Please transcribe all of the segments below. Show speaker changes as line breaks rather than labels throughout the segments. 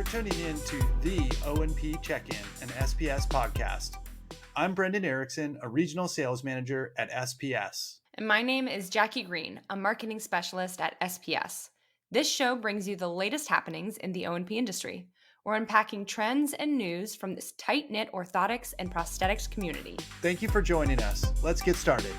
tuning in to the O&P Check-in, an SPS podcast. I'm Brendan Erickson, a regional sales manager at SPS.
And my name is Jackie Green, a marketing specialist at SPS. This show brings you the latest happenings in the O&P industry. We're unpacking trends and news from this tight-knit orthotics and prosthetics community.
Thank you for joining us. Let's get started.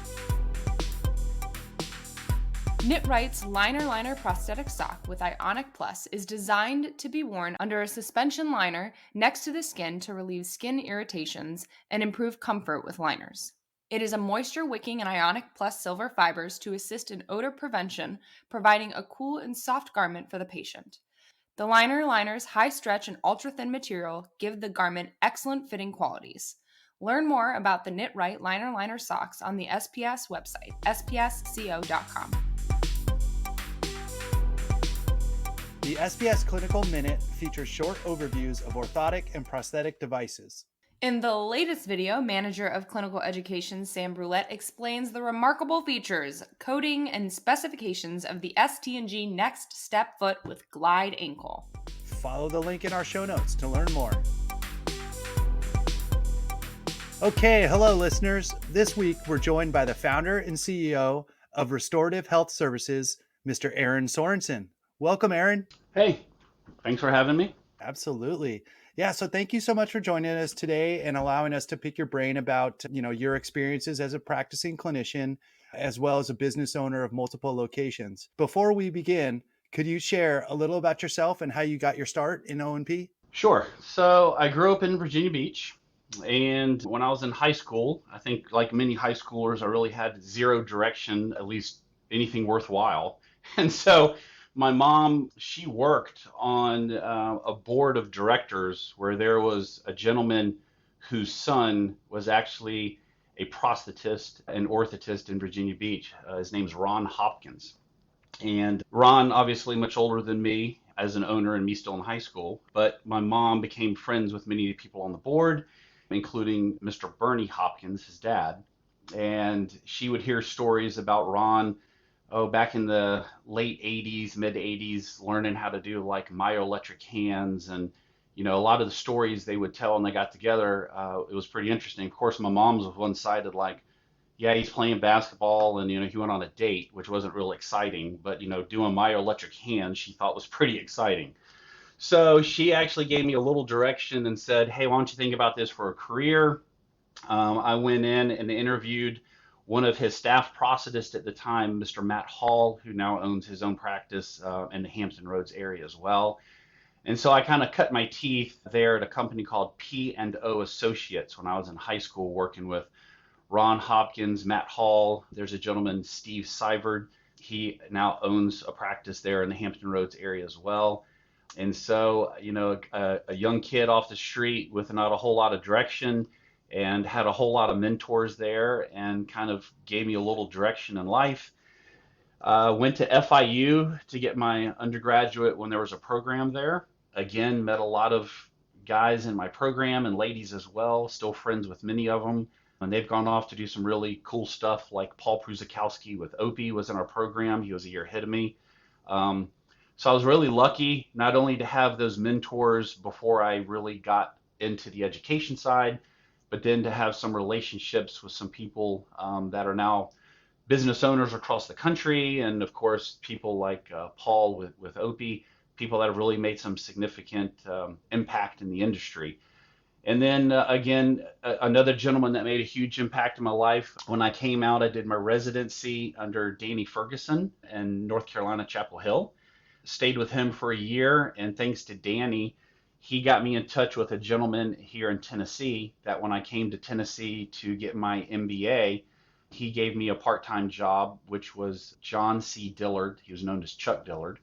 KnitRight's Liner prosthetic sock with Ionic Plus is designed to be worn under a suspension liner next to the skin to relieve skin irritations and improve comfort with liners. It is a moisture-wicking and Ionic Plus silver fibers to assist in odor prevention, providing a cool and soft garment for the patient. The liner's high stretch and ultra-thin material give the garment excellent fitting qualities. Learn more about the KnitRight Liner socks on the SPS website, spsco.com.
The SPS Clinical Minute features short overviews of orthotic and prosthetic devices.
In the latest video, Manager of Clinical Education Sam Brulette explains the remarkable features, coding, and specifications of the ST&G Next Step Foot with Glide Ankle.
Follow the link in our show notes to learn more. Okay, hello listeners. This week we're joined by the founder and CEO of Restorative Health Services, Mr. Aaron Sorensen. Welcome, Aaron.
Hey, thanks for having me.
Absolutely. Yeah, so thank you so much for joining us today and allowing us to pick your brain about, your experiences as a practicing clinician, as well as a business owner of multiple locations. Before we begin, could you share a little about yourself and how you got your start in O&P?
Sure. So I grew up in Virginia Beach, and when I was in high school, I think like many high schoolers, I really had zero direction, at least anything worthwhile. And so my mom, she worked on a board of directors where there was a gentleman whose son was actually a prosthetist and orthotist in Virginia Beach. His name's Ron Hopkins. And Ron, obviously much older than me as an owner and me still in high school, but my mom became friends with many people on the board, including Mr. Bernie Hopkins, his dad. And she would hear stories about Ron back in the late 80s, mid 80s, learning how to do like myoelectric hands. And, a lot of the stories they would tell when they got together, it was pretty interesting. Of course, my mom's was one-sided, like, yeah, he's playing basketball and, he went on a date, which wasn't real exciting. But, doing myoelectric hands, she thought was pretty exciting. So she actually gave me a little direction and said, hey, why don't you think about this for a career? I went in and interviewed one of his staff prosthetists at the time, Mr. Matt Hall, who now owns his own practice in the Hampton Roads area as well. And so I kind of cut my teeth there at a company called P&O Associates when I was in high school working with Ron Hopkins, Matt Hall. There's a gentleman, Steve Seiverd. He now owns a practice there in the Hampton Roads area as well. And so, a young kid off the street with not a whole lot of direction and had a whole lot of mentors there and kind of gave me a little direction in life. Went to FIU to get my undergraduate when there was a program there. Again, met a lot of guys in my program and ladies as well, still friends with many of them. And they've gone off to do some really cool stuff, like Paul Pruzikowski with O&P was in our program. He was a year ahead of me. So I was really lucky not only to have those mentors before I really got into the education side, but then to have some relationships with some people that are now business owners across the country. And of course, people like Paul with O&P, people that have really made some significant impact in the industry. And then again, another gentleman that made a huge impact in my life. When I came out, I did my residency under Danny Ferguson in North Carolina, Chapel Hill. Stayed with him for a year, and thanks to Danny, he got me in touch with a gentleman here in Tennessee that when I came to Tennessee to get my MBA, he gave me a part-time job, which was John C. Dillard. He was known as Chuck Dillard.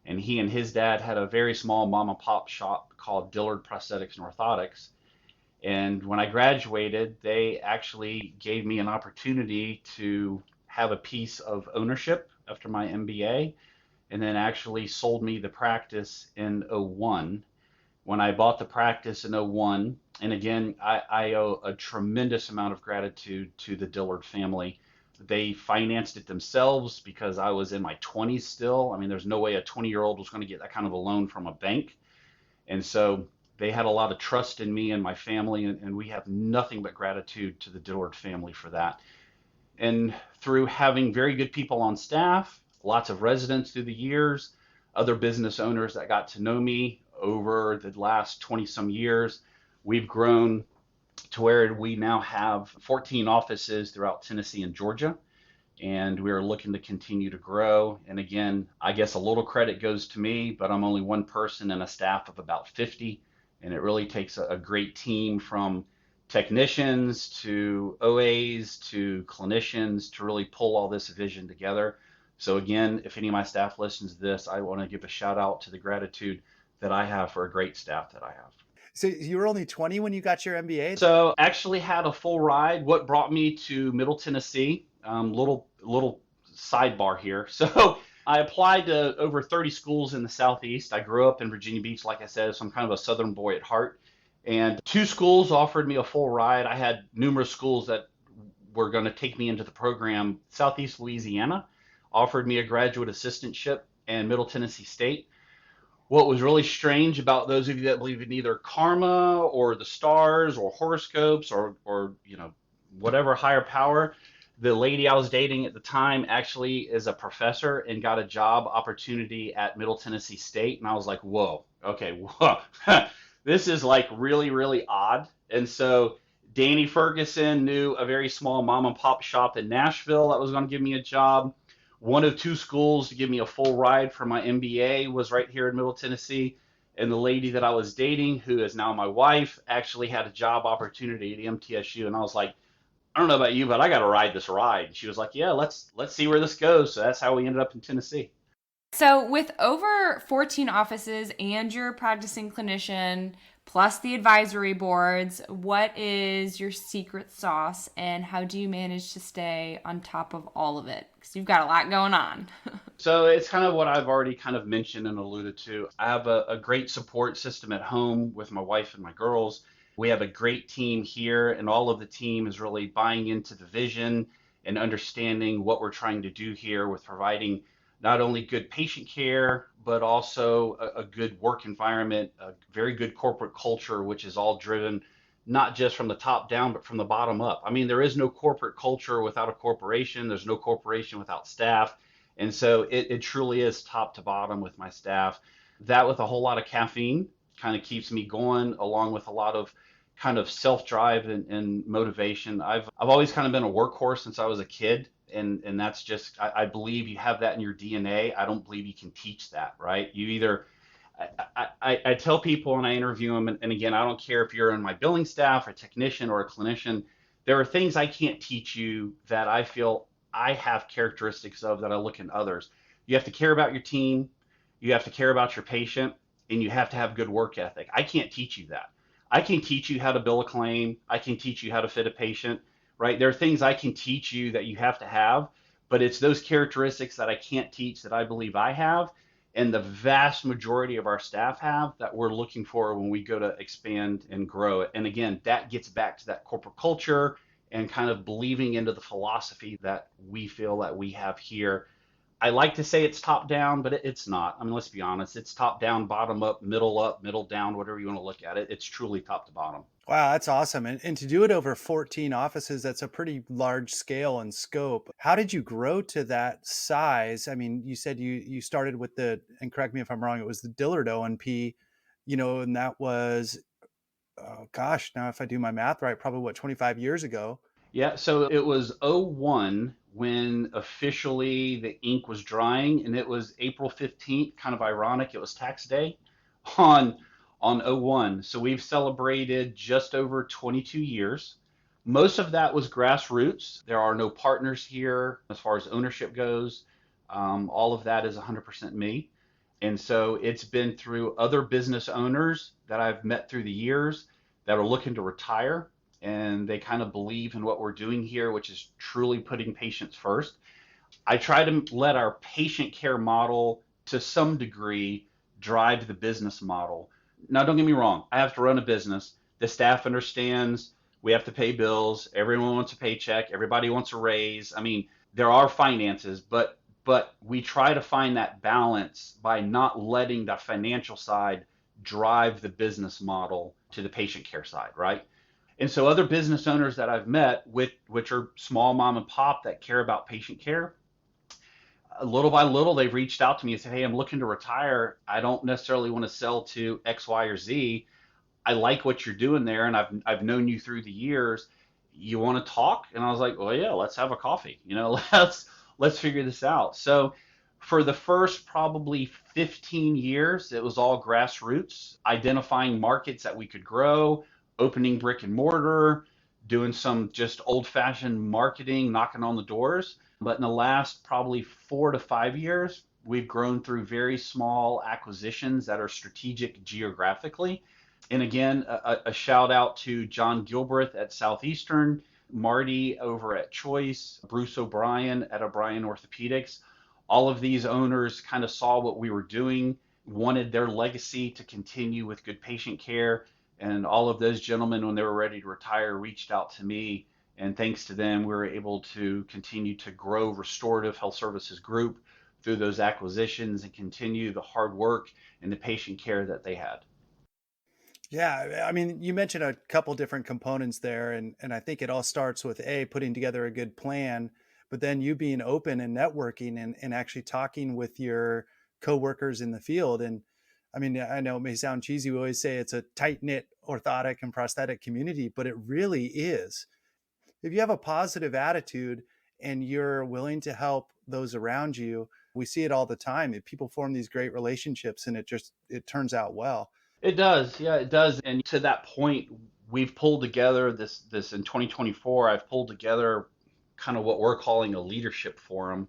And he and his dad had a very small mom and pop shop called Dillard Prosthetics and Orthotics. And when I graduated, they actually gave me an opportunity to have a piece of ownership after my MBA, and then actually sold me the practice in '01. When I bought the practice in '01, and again, I owe a tremendous amount of gratitude to the Dillard family. They financed it themselves because I was in my 20s still. I mean, there's no way a 20-year-old was going to get that kind of a loan from a bank. And so they had a lot of trust in me and my family, and we have nothing but gratitude to the Dillard family for that. And through having very good people on staff, lots of residents through the years, other business owners that got to know me over the last 20 some years, we've grown to where we now have 14 offices throughout Tennessee and Georgia. And we are looking to continue to grow. And again, I guess a little credit goes to me, but I'm only one person and a staff of about 50. And it really takes a great team from technicians to OAs to clinicians to really pull all this vision together. So again, if any of my staff listens to this, I want to give a shout out to the gratitude that I have for a great staff that I have.
So you were only 20 when you got your MBA?
So actually had a full ride. What brought me to Middle Tennessee, little sidebar here. So I applied to over 30 schools in the Southeast. I grew up in Virginia Beach, like I said, so I'm kind of a Southern boy at heart. And 2 schools offered me a full ride. I had numerous schools that were going to take me into the program. Southeast Louisiana offered me a graduate assistantship, and Middle Tennessee State. What was really strange about those of you that believe in either karma or the stars or horoscopes or whatever higher power, the lady I was dating at the time actually is a professor and got a job opportunity at Middle Tennessee State. And I was like, whoa, okay, whoa. This is like really, really odd. And so Danny Ferguson knew a very small mom and pop shop in Nashville that was going to give me a job. One of 2 schools to give me a full ride for my MBA was right here in Middle Tennessee. And the lady that I was dating, who is now my wife, actually had a job opportunity at MTSU. And I was like, I don't know about you, but I got to ride this ride. And she was like, yeah, let's see where this goes. So that's how we ended up in Tennessee.
So with over 14 offices and you're a practicing clinician, plus the advisory boards, what is your secret sauce and how do you manage to stay on top of all of it? Because you've got a lot going on.
So it's kind of what I've already kind of mentioned and alluded to. I have a great support system at home with my wife and my girls. We have a great team here, and all of the team is really buying into the vision and understanding what we're trying to do here with providing not only good patient care, but also a good work environment, a very good corporate culture, which is all driven not just from the top down, but from the bottom up. I mean, there is no corporate culture without a corporation. There's no corporation without staff. And so it truly is top to bottom with my staff. That with a whole lot of caffeine kind of keeps me going, along with a lot of kind of self-drive and motivation. I've always kind of been a workhorse since I was a kid. And that's just, I believe you have that in your DNA. I don't believe you can teach that, right? You either, I tell people when I interview them, and again, I don't care if you're in my billing staff, a technician, or a clinician, there are things I can't teach you that I feel I have characteristics of that I look in others. You have to care about your team, you have to care about your patient, and you have to have good work ethic. I can't teach you that. I can teach you how to bill a claim. I can teach you how to fit a patient. Right? There are things I can teach you that you have to have, but it's those characteristics that I can't teach that I believe I have, and the vast majority of our staff have, that we're looking for when we go to expand and grow it. And again, that gets back to that corporate culture and kind of believing into the philosophy that we feel that we have here. I like to say it's top down, but it's not. I mean, let's be honest. It's top down, bottom up, middle down, whatever you want to look at it. It's truly top to bottom.
Wow, that's awesome. And to do it over 14 offices, that's a pretty large scale and scope. How did you grow to that size? I mean, you said you started with and correct me if I'm wrong, it was the Dillard O&P, and that was, now if I do my math right, probably 25 years ago.
Yeah, so it was '01 when officially the ink was drying, and it was April 15th, kind of ironic. It was tax day on '01. So we've celebrated just over 22 years. Most of that was grassroots. There are no partners here as far as ownership goes. All of that is 100% me. And so it's been through other business owners that I've met through the years that are looking to retire, and they kind of believe in what we're doing here, which is truly putting patients first. I try to let our patient care model to some degree drive the business model. Now, don't get me wrong. I have to run a business. The staff understands we have to pay bills. Everyone wants a paycheck. Everybody wants a raise. I mean, there are finances, but we try to find that balance by not letting the financial side drive the business model to the patient care side, right? And so other business owners that I've met, which are small mom and pop that care about patient care, little by little, they've reached out to me and said, hey, I'm looking to retire. I don't necessarily want to sell to X, Y, or Z. I like what you're doing there, and I've known you through the years. You want to talk? And I was like, well, yeah, let's have a coffee. Let's figure this out. So for the first probably 15 years, it was all grassroots, identifying markets that we could grow, opening brick and mortar, doing some just old-fashioned marketing, knocking on the doors. But in the last probably 4 to 5 years, we've grown through very small acquisitions that are strategic geographically. And again, a shout out to John Gilbreth at Southeastern, Marty over at Choice, Bruce O'Brien at O'Brien Orthopedics. All of these owners kind of saw what we were doing, wanted their legacy to continue with good patient care. And all of those gentlemen, when they were ready to retire, reached out to me. And thanks to them, we were able to continue to grow Restorative Health Services Group through those acquisitions and continue the hard work and the patient care that they had.
Yeah, I mean, you mentioned a couple different components there, and I think it all starts with putting together a good plan, but then you being open and networking and actually talking with your coworkers in the field. And I mean, I know it may sound cheesy. We always say it's a tight-knit orthotic and prosthetic community, but it really is. If you have a positive attitude and you're willing to help those around you, we see it all the time. People form these great relationships, and it turns out well.
It does. Yeah, it does. And to that point, we've pulled together this in 2024, I've pulled together kind of what we're calling a leadership forum.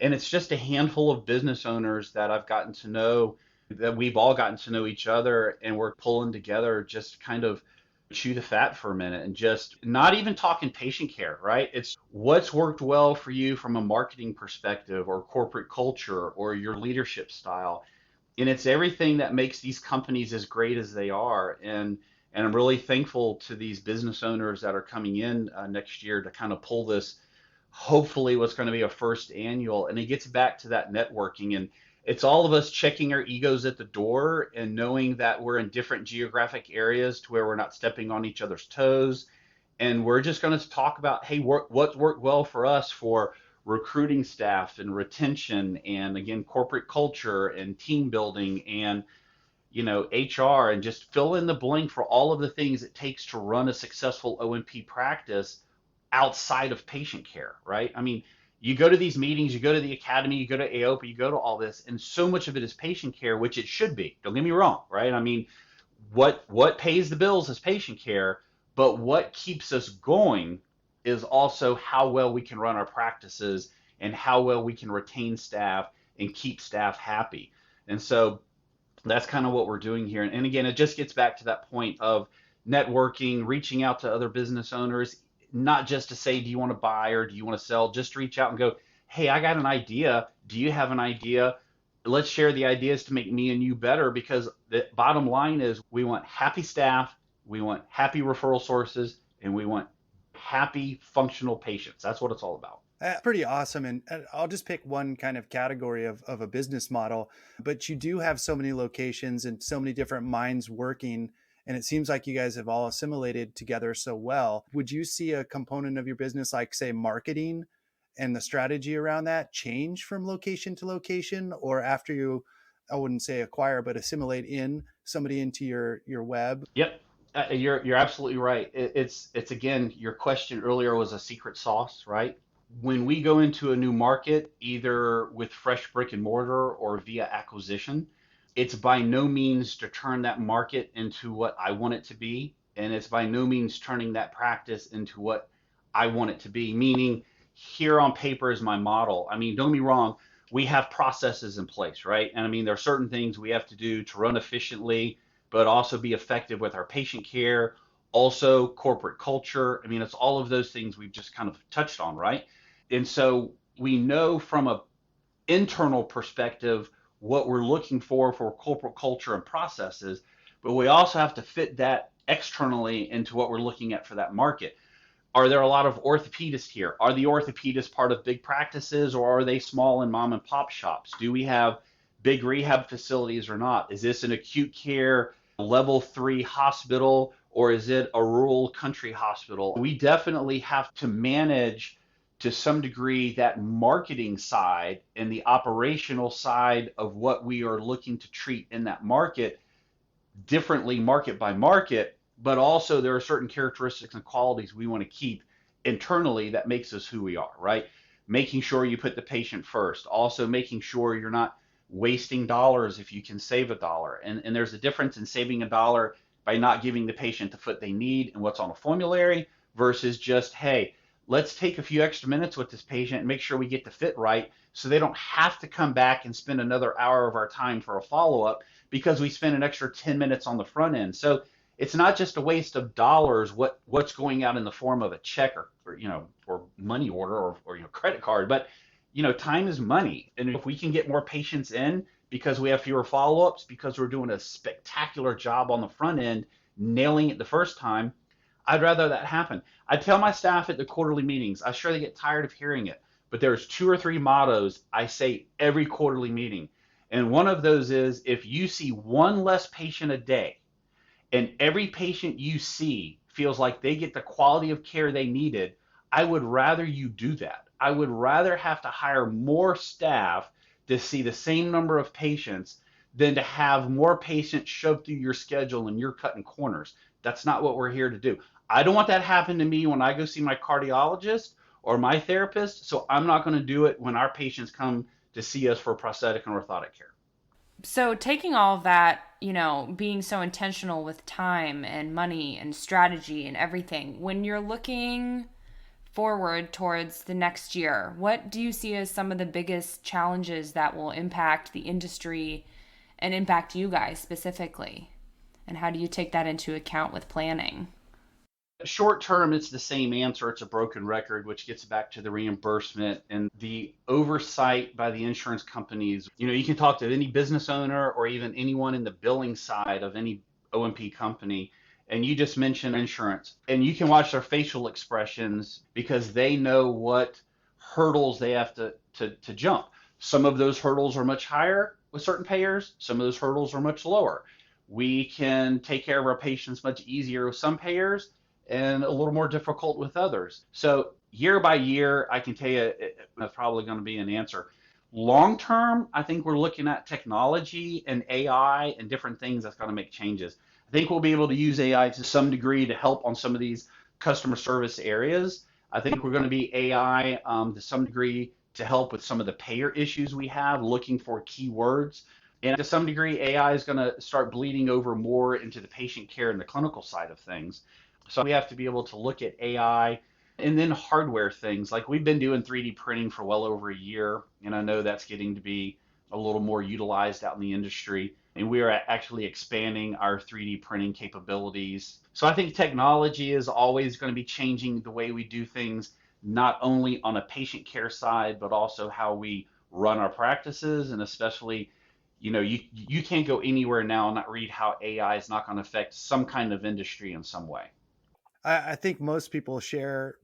And it's just a handful of business owners that I've gotten to know, that we've all gotten to know each other, and we're pulling together just kind of chew the fat for a minute and just not even talking patient care, right? It's what's worked well for you from a marketing perspective or corporate culture or your leadership style. And it's everything that makes these companies as great as they are. And I'm really thankful to these business owners that are coming in next year to kind of pull this, hopefully what's going to be a first annual. And it gets back to that networking. And it's all of us checking our egos at the door and knowing that we're in different geographic areas to where we're not stepping on each other's toes. And we're just going to talk about, hey, what worked well for us for recruiting staff and retention, and again, corporate culture and team building and, HR, and just fill in the blank for all of the things it takes to run a successful O&P practice outside of patient care, right? I mean, you go to these meetings, you go to the academy, you go to AOPA, you go to all this, and so much of it is patient care, which it should be. Don't get me wrong, right? I mean, what pays the bills is patient care, but what keeps us going is also how well we can run our practices and how well we can retain staff and keep staff happy. And so that's kind of what we're doing here. And again, it just gets back to that point of networking, reaching out to other business owners, not just to say, do you want to buy or do you want to sell? Just reach out and go, hey, I got an idea. Do you have an idea? Let's share the ideas to make me and you better, because the bottom line is we want happy staff, we want happy referral sources, and we want happy functional patients. That's what it's all about.
Pretty awesome. And I'll just pick one kind of category of a business model, but you do have so many locations and so many different minds working, and it seems like you guys have all assimilated together so well. Would you see a component of your business, like say marketing and the strategy around that, change from location to location, or after you, I wouldn't say acquire, but assimilate in somebody into your web?
Yep. You're absolutely right. It's again, your question earlier was a secret sauce, right? When we go into a new market, either with fresh brick and mortar or via acquisition, it's by no means to turn that market into what I want it to be. And it's by no means turning that practice into what I want it to be, meaning here on paper is my model. I mean, don't get me wrong, we have processes in place, right? And I mean, there are certain things we have to do to run efficiently, but also be effective with our patient care, also corporate culture. I mean, it's all of those things we've just kind of touched on, right? And so we know from an internal perspective what we're looking for corporate culture and processes, but we also have to fit that externally into what we're looking at for that market. Are there a lot of orthopedists here? Are the orthopedists part of big practices, or are they small and mom and pop shops? Do we have big rehab facilities or not? Is this an acute care level 3 hospital, or is it a rural country hospital? We definitely have to manage to some degree that marketing side and the operational side of what we are looking to treat in that market differently, market by market, but also there are certain characteristics and qualities we want to keep internally that makes us who we are, right? Making sure you put the patient first, also making sure you're not wasting dollars if you can save a dollar. And there's a difference in saving a dollar by not giving the patient the foot they need and what's on a formulary versus just, hey, let's take a few extra minutes with this patient and make sure we get the fit right so they don't have to come back and spend another hour of our time for a follow-up because we spent an extra 10 minutes on the front end. So it's not just a waste of dollars, what's going out in the form of a check or money order or credit card, but time is money. And if we can get more patients in because we have fewer follow-ups, because we're doing a spectacular job on the front end, nailing it the first time, I'd rather that happen. I tell my staff at the quarterly meetings, I'm sure they get tired of hearing it, but there's 2 or 3 mottos I say every quarterly meeting. And one of those is, if you see one less patient a day and every patient you see feels like they get the quality of care they needed, I would rather you do that. I would rather have to hire more staff to see the same number of patients than to have more patients shoved through your schedule and you're cutting corners. That's not what we're here to do. I don't want that to happen to me when I go see my cardiologist or my therapist, so I'm not going to do it when our patients come to see us for prosthetic and orthotic care.
So taking all of that, being so intentional with time and money and strategy and everything, when you're looking forward towards the next year, what do you see as some of the biggest challenges that will impact the industry and impact you guys specifically? And how do you take that into account with planning?
Short term, it's the same answer. It's a broken record, which gets back to the reimbursement and the oversight by the insurance companies. You can talk to any business owner or even anyone in the billing side of any O&P company, and you just mentioned insurance, and you can watch their facial expressions because they know what hurdles they have to jump. Some of those hurdles are much higher with certain payers. Some of those hurdles are much lower. We can take care of our patients much easier with some payers and a little more difficult with others. So year by year, I can tell you that's probably going to be an answer. Long term, I think we're looking at technology and AI and different things that's going to make changes. I think we'll be able to use AI to some degree to help on some of these customer service areas. I think we're going to be AI to some degree to help with some of the payer issues we have, looking for keywords. And to some degree, AI is going to start bleeding over more into the patient care and the clinical side of things. So we have to be able to look at AI and then hardware things. Like we've been doing 3D printing for well over a year, and I know that's getting to be a little more utilized out in the industry. And we are actually expanding our 3D printing capabilities. So I think technology is always going to be changing the way we do things, not only on a patient care side, but also how we run our practices. And especially, you can't go anywhere now and not read how AI is not going to affect some kind of industry in some way.
I think most people share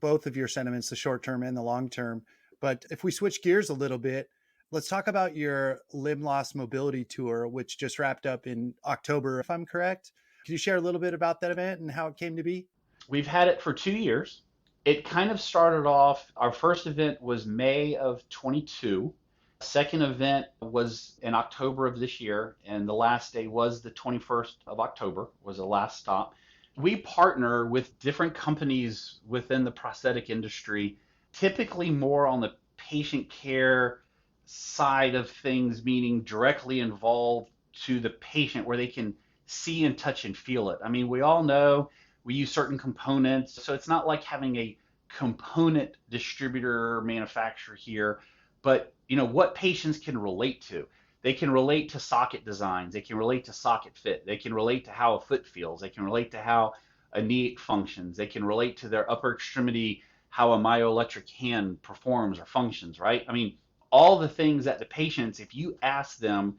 both of your sentiments, the short term and the long term. But if we switch gears a little bit, let's talk about your Limb Loss Mobility Tour, which just wrapped up in October, if I'm correct. Can you share a little bit about that event and how it came to be?
We've had it for 2 years. It kind of started off, our first event was May of 22. Second event was in October of this year, and the last day was the 21st of October, was the last stop. We partner with different companies within the prosthetic industry, typically more on the patient care side of things, meaning directly involved to the patient where they can see and touch and feel it. I mean, we all know we use certain components, so it's not like having a component distributor or manufacturer here, but what patients can relate to. They can relate to socket designs. They can relate to socket fit. They can relate to how a foot feels. They can relate to how a knee functions. They can relate to their upper extremity, how a myoelectric hand performs or functions, right? I mean, all the things that the patients, if you ask them,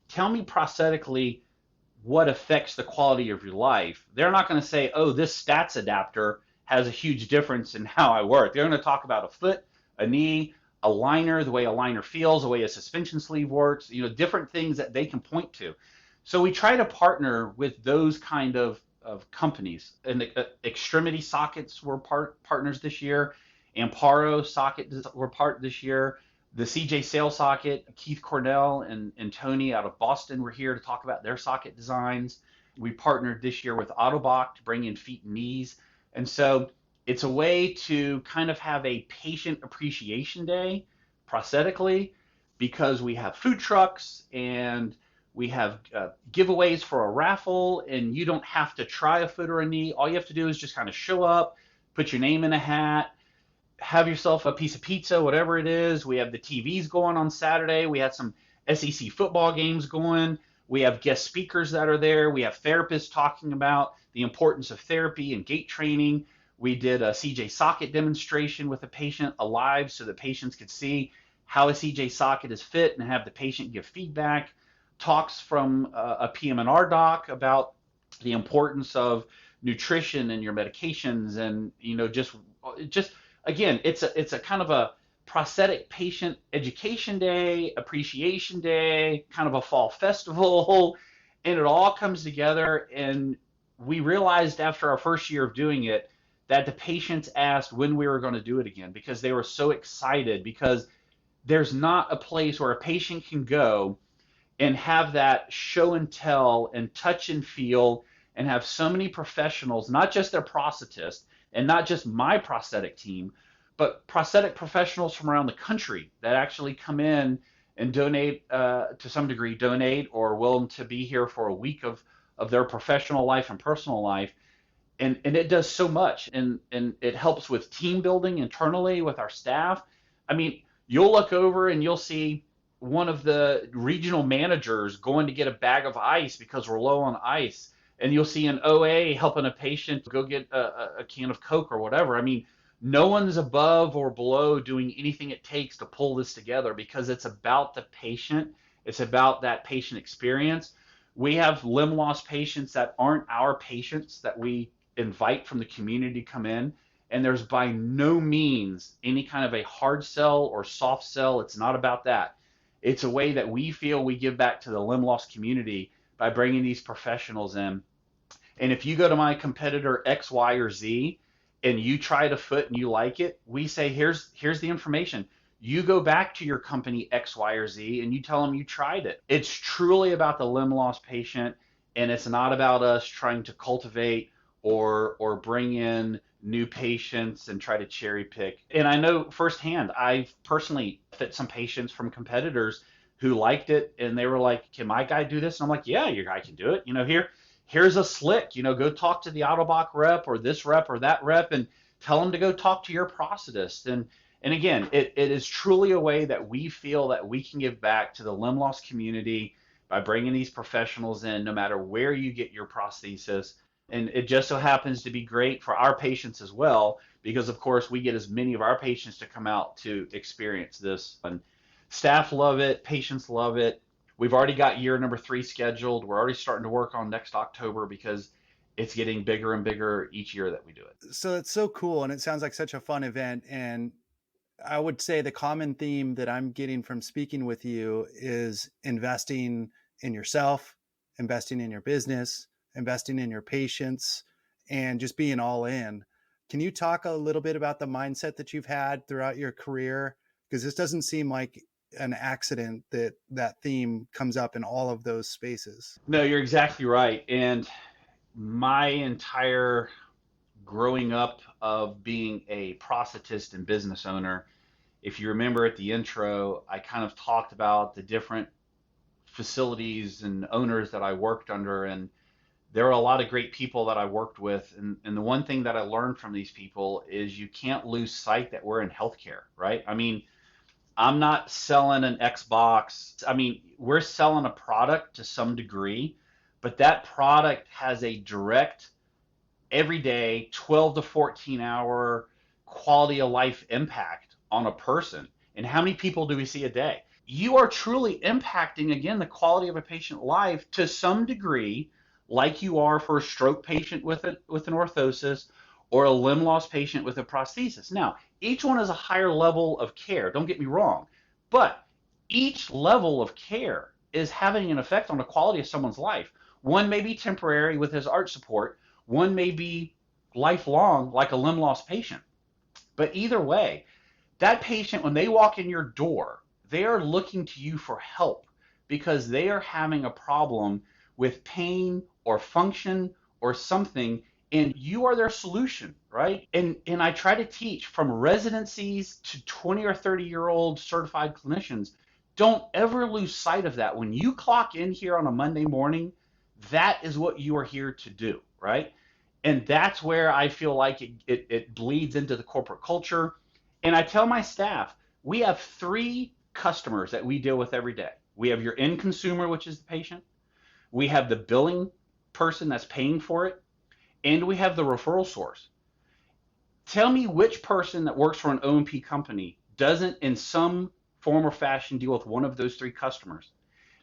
tell me prosthetically what affects the quality of your life, they're not going to say, oh, this stats adapter has a huge difference in how I work. They're going to talk about a foot, a knee, a liner, the way a liner feels, the way a suspension sleeve works, different things that they can point to. So we try to partner with those kind of companies. And Extremity Sockets were partners this year. Amparo Socket were part this year. The CJ Sale Socket, Keith Cornell and Tony out of Boston were here to talk about their socket designs. We partnered this year with Ottobock to bring in feet and knees. And so it's a way to kind of have a patient appreciation day prosthetically, because we have food trucks and we have giveaways for a raffle, and you don't have to try a foot or a knee. All you have to do is just kind of show up, put your name in a hat, have yourself a piece of pizza, whatever it is. We have the TVs going on Saturday. We had some SEC football games going. We have guest speakers that are there. We have therapists talking about the importance of therapy and gait training. We did a CJ socket demonstration with a patient alive so that patients could see how a CJ socket is fit and have the patient give feedback. Talks from a PM&R doc about the importance of nutrition and your medications, and just again, it's a kind of a prosthetic patient education day, appreciation day, kind of a fall festival, and it all comes together. And we realized after our first year of doing it that the patients asked when we were going to do it again, because they were so excited, because there's not a place where a patient can go and have that show and tell and touch and feel and have so many professionals, not just their prosthetist and not just my prosthetic team, but prosthetic professionals from around the country that actually come in and donate, to some degree, or willing to be here for a week of their professional life and personal life. And it does so much. And it helps with team building internally with our staff. I mean, you'll look over and you'll see one of the regional managers going to get a bag of ice because we're low on ice. And you'll see an OA helping a patient go get a can of Coke or whatever. I mean, no one's above or below doing anything it takes to pull this together, because it's about the patient. It's about that patient experience. We have limb loss patients that aren't our patients that we invite from the community to come in. And there's by no means any kind of a hard sell or soft sell. It's not about that. It's a way that we feel we give back to the limb loss community by bringing these professionals in. And if you go to my competitor X, Y, or Z and you try it a foot and you like it, we say, here's the information. You go back to your company X, Y, or Z and you tell them you tried it. It's truly about the limb loss patient, and it's not about us trying to cultivate or bring in new patients and try to cherry pick. And I know firsthand, I've personally fit some patients from competitors who liked it, and they were like, can my guy do this? And I'm like, yeah, your guy can do it. Here's a slick, go talk to the Ottobock rep or this rep or that rep and tell them to go talk to your prosthetist. And again, it is truly a way that we feel that we can give back to the limb loss community by bringing these professionals in, no matter where you get your prosthesis. And it just so happens to be great for our patients as well, because of course we get as many of our patients to come out to experience this. And staff love it, patients love it. We've already got year number 3 scheduled. We're already starting to work on next October, because it's getting bigger and bigger each year that we do it.
So it's so cool, and it sounds like such a fun event. And I would say the common theme that I'm getting from speaking with you is investing in yourself, investing in your business, investing in your patients, and just being all in. Can you talk a little bit about the mindset that you've had throughout your career? Because this doesn't seem like an accident that theme comes up in all of those spaces.
No, you're exactly right. And my entire growing up of being a prosthetist and business owner, if you remember at the intro, I kind of talked about the different facilities and owners that I worked under, and there are a lot of great people that I worked with. And the one thing that I learned from these people is you can't lose sight that we're in healthcare, right? I mean, I'm not selling an Xbox. I mean, we're selling a product to some degree, but that product has a direct, everyday, 12 to 14 hour quality of life impact on a person. And how many people do we see a day? You are truly impacting, again, the quality of a patient life to some degree, like you are for a stroke patient with an orthosis or a limb loss patient with a prosthesis. Now, Each one is a higher level of care, don't get me wrong, but each level of care is having an effect on the quality of someone's life. One may be temporary with his art support, one may be lifelong, like a limb loss patient. But either way, that patient, when they walk in your door, they are looking to you for help because they are having a problem with pain or function or something, and you are their solution, right? And I try to teach from residencies to 20 or 30-year-old certified clinicians, don't ever lose sight of that. When you clock in here on a Monday morning, that is what you are here to do, right? And that's where I feel like it bleeds into the corporate culture. And I tell my staff, we have three customers that we deal with every day. We have your end consumer, which is the patient. We have the billing person that's paying for it. And we have the referral source. Tell me which person that works for an O&P company doesn't in some form or fashion deal with one of those three customers.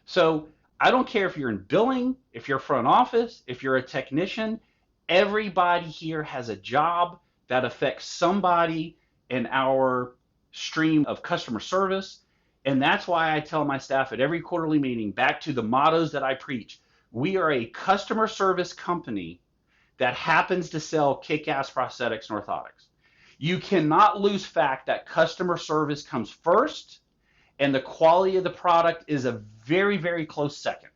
So I don't care if you're in billing, if you're front office, if you're a technician, everybody here has a job that affects somebody in our stream of customer service. And that's why I tell my staff at every quarterly meeting, back to the mottos that I preach, we are a customer service company that happens to sell kick-ass prosthetics and orthotics. You cannot lose fact that customer service comes first and the quality of the product is a very, very close second.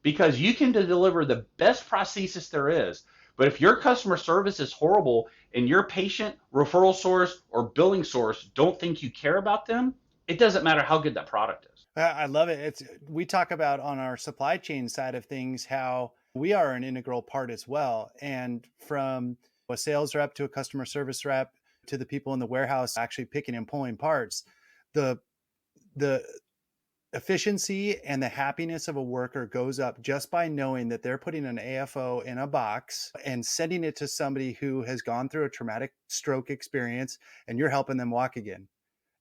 Because you can deliver the best prosthesis there is, but if your customer service is horrible and your patient, referral source, or billing source don't think you care about them, it doesn't matter how good that product is.
I love it. We talk about on our supply chain side of things how we are an integral part as well. And from a sales rep to a customer service rep to the people in the warehouse actually picking and pulling parts, the efficiency and the happiness of a worker goes up just by knowing that they're putting an AFO in a box and sending it to somebody who has gone through a traumatic stroke experience, and you're helping them walk again.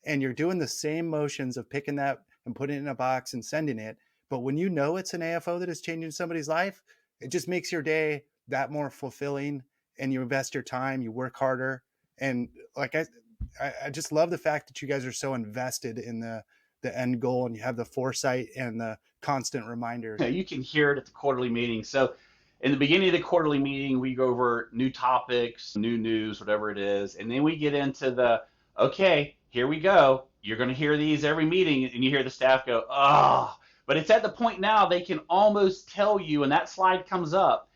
And you're doing the same motions of picking that and putting it in a box and sending it. But when you know it's an AFO that is changing somebody's life, it just makes your day that more fulfilling, and you invest your time, you work harder. And like I just love the fact that you guys are so invested in the end goal, and you have the foresight and the constant reminders.
You can hear it at the quarterly meeting. So in the beginning of the quarterly meeting, we go over new topics, new news, whatever it is. And then we get into the, okay, here we go. You're going to hear these every meeting, and you hear the staff go, oh. But it's at the point now they can almost tell you, and that slide comes up.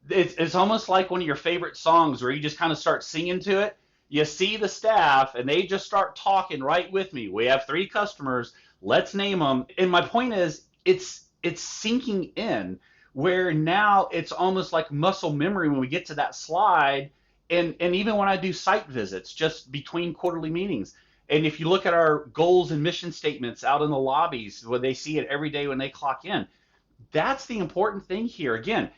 It's almost like one of your favorite songs where you just kind of start singing to it. You see the staff, and they just start talking right with me. We have three customers. Let's name them. And my point is, it's sinking in, where now it's almost like muscle memory when we get to that slide. And even when I do site visits just between quarterly meetings, and if you look at our goals and mission statements out in the lobbies where they see it every day when they clock in, that's the important thing here. Again,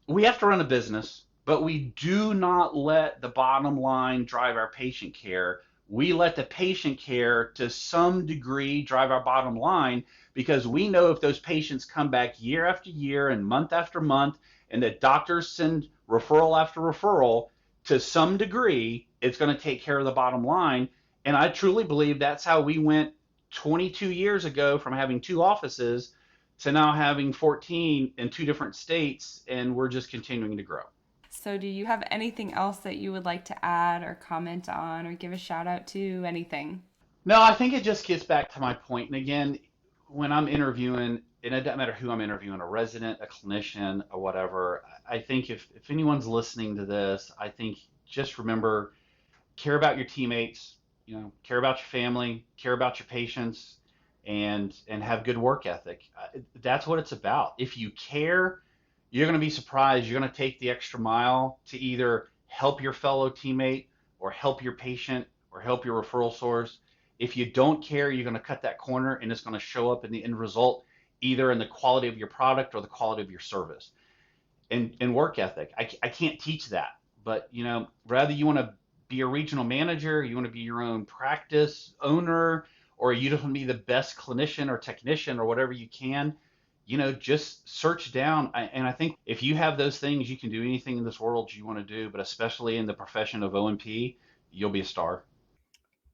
we have to run a business, but we do not let the bottom line drive our patient care. We let the patient care to some degree drive our bottom line, because we know if those patients come back year after year and month after month, and the doctors send referral after referral, to some degree, it's going to take care of the bottom line. And I truly believe that's how we went 22 years ago from having 2 offices to now having 14 in 2 different states, and we're just continuing to grow.
So do you have anything else that you would like to add or comment on or give a shout out to, anything?
No, I think it just gets back to my point. And again, when I'm interviewing, and it doesn't matter who I'm interviewing, a resident, a clinician, or whatever, I think if anyone's listening to this, I think just remember, care about your teammates, care about your family, care about your patients, and have good work ethic. That's what it's about. If you care, you're going to be surprised. You're going to take the extra mile to either help your fellow teammate or help your patient or help your referral source. If you don't care, you're going to cut that corner, and it's going to show up in the end result, either in the quality of your product or the quality of your service. And work ethic, I can't teach that, but rather you want to be a regional manager, you want to be your own practice owner, or you just want to be the best clinician or technician or whatever you can, just search down. And I think if you have those things, you can do anything in this world you want to do, but especially in the profession of O&P, you'll be a star.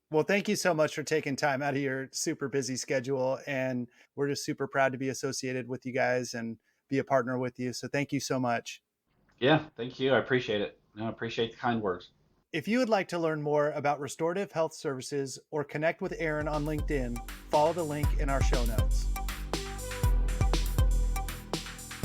Well, thank you so much for taking time out of your super busy schedule. And we're just super proud to be associated with you guys and be a partner with you. So thank you so much.
Yeah, thank you. I appreciate it. I appreciate the kind words.
If you would like to learn more about Restorative Health Services or connect with Aaron on LinkedIn, follow the link in our show notes.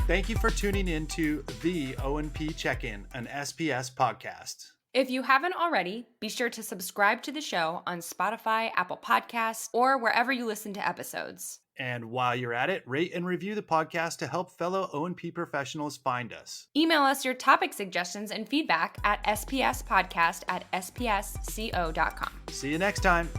Thank you for tuning in to the O&P Check-in, an SPS podcast.
If you haven't already, be sure to subscribe to the show on Spotify, Apple Podcasts, or wherever you listen to episodes.
And while you're at it, rate and review the podcast to help fellow O&P professionals find us.
Email us your topic suggestions and feedback at spspodcast@spsco.com.
See you next time.